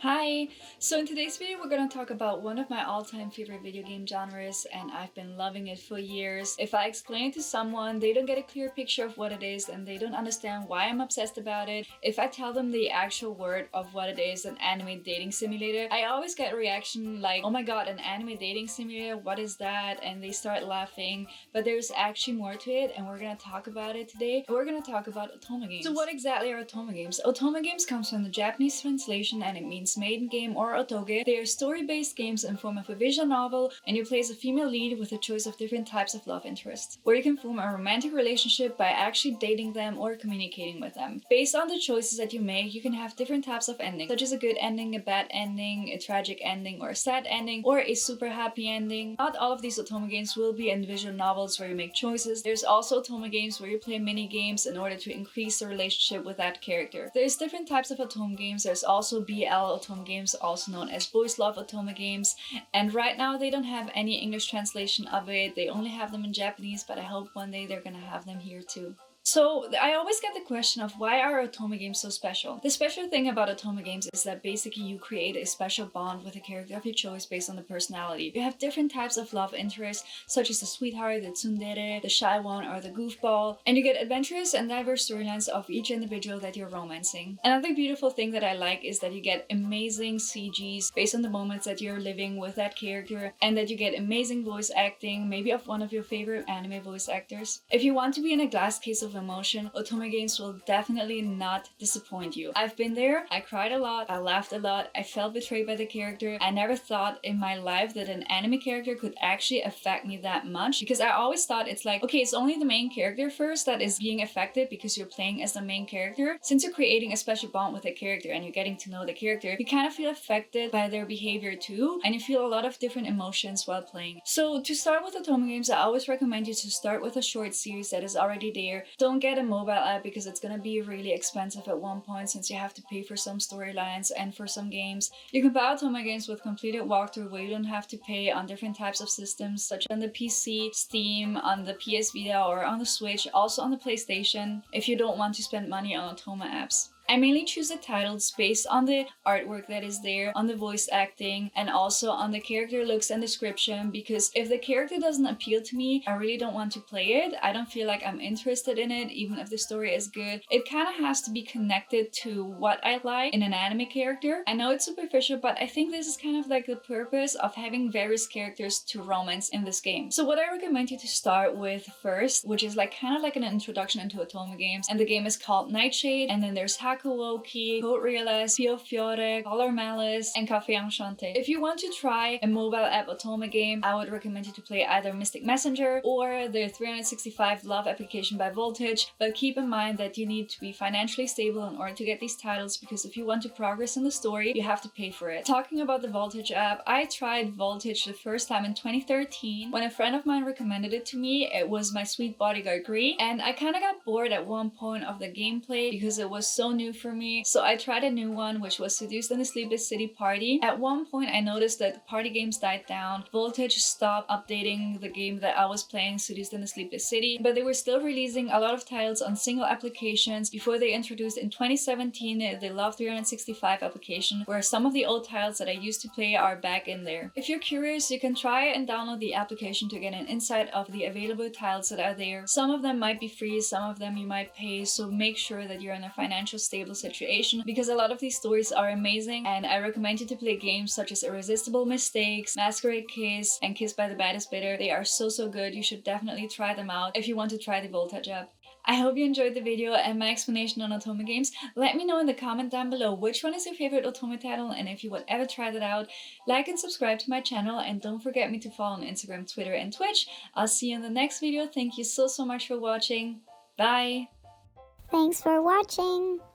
Hi! So in today's video, we're gonna talk about one of my all-time favorite video game genres, and I've been loving it for years. If I explain it to someone, they don't get a clear picture of what it is and they don't understand why I'm obsessed about it. If I tell them the actual word of what it is, an anime dating simulator, I always get a reaction like, oh my god, an anime dating simulator, what is that? And they start laughing, but there's actually more to it, and we're gonna talk about it today. We're gonna talk about otome games. So what exactly are otome games? Otome games comes from the Japanese translation and it means maiden game or otoge. They are story-based games in form of a visual novel, and you play as a female lead with a choice of different types of love interests, where you can form a romantic relationship by actually dating them or communicating with them. Based on the choices that you make, you can have different types of endings, such as a good ending, a bad ending, a tragic ending, or a sad ending, or a super happy ending. Not all of these otome games will be in visual novels where you make choices. There's also otome games where you play mini games in order to increase the relationship with that character. There's different types of otome games. There's also BL otome games, also known as boys love otome games, and right now they don't have any English translation of it. They only have them in Japanese, but I hope one day they're gonna have them here too. So I always get the question of why are otome games so special? The special thing about otome games is that basically you create a special bond with a character of your choice based on the personality. You have different types of love interests, such as the sweetheart, the tsundere, the shy one, or the goofball, and you get adventurous and diverse storylines of each individual that you're romancing. Another beautiful thing that I like is that you get amazing CGs based on the moments that you're living with that character, and that you get amazing voice acting, maybe of one of your favorite anime voice actors. If you want to be in a glass case of emotion, otome games will definitely not disappoint you. I've been there, I cried a lot, I laughed a lot, I felt betrayed by the character. I never thought in my life that an anime character could actually affect me that much, because I always thought it's like, okay, it's only the main character first that is being affected because you're playing as the main character. Since you're creating a special bond with a character and you're getting to know the character, you kind of feel affected by their behavior too, and you feel a lot of different emotions while playing. So to start with otome games, I always recommend you to start with a short series that is already there. Don't get a mobile app because it's gonna be really expensive at one point, since you have to pay for some storylines and for some games. You can buy otome games with completed walkthrough where you don't have to pay on different types of systems, such on the PC, Steam, on the PS Vita, or on the Switch, also on the PlayStation, if you don't want to spend money on otome apps. I mainly choose the titles based on the artwork that is there, on the voice acting, and also on the character looks and description, because if the character doesn't appeal to me, I really don't want to play it. I don't feel like I'm interested in it, even if the story is good. It kind of has to be connected to what I like in an anime character. I know it's superficial, but I think this is kind of like the purpose of having various characters to romance in this game. So what I recommend you to start with first, which is like kind of like an introduction into otome games, and the game is called Nightshade, and then there's Hakuoki, Code Realize, Pio Fiore, Color Malice, and Cafe Enchante. If you want to try a mobile app otome game, I would recommend you to play either Mystic Messenger or the 365 Love application by Voltage, but keep in mind that you need to be financially stable in order to get these titles, because if you want to progress in the story, you have to pay for it. Talking about the Voltage app, I tried Voltage the first time in 2013 when a friend of mine recommended it to me. It was My Sweet Bodyguard Gree, and I kind of got bored at one point of the gameplay because it was so new for me. So I tried a new one, which was Seduced in the Sleepless City Party. At one point I noticed that the party games died down. Voltage stopped updating the game that I was playing, Seduced in the Sleepless City, but they were still releasing a lot of titles on single applications before they introduced in 2017 the Love 365 application, where some of the old titles that I used to play are back in there. If you're curious, you can try and download the application to get an insight of the available titles that are there. Some of them might be free, some of them you might pay, so make sure that you're in a financial stable situation, because a lot of these stories are amazing, and I recommend you to play games such as Irresistible Mistakes, Masquerade Kiss, and Kiss by the Baddest Bidder. They are so good. You should definitely try them out if you want to try the Voltage app. I hope you enjoyed the video and my explanation on otome games. Let me know in the comment down below which one is your favorite otome title, and if you would ever try that out. Like and subscribe to my channel, and don't forget me to follow on Instagram, Twitter, and Twitch. I'll see you in the next video. Thank you so much for watching. Bye! Thanks for watching!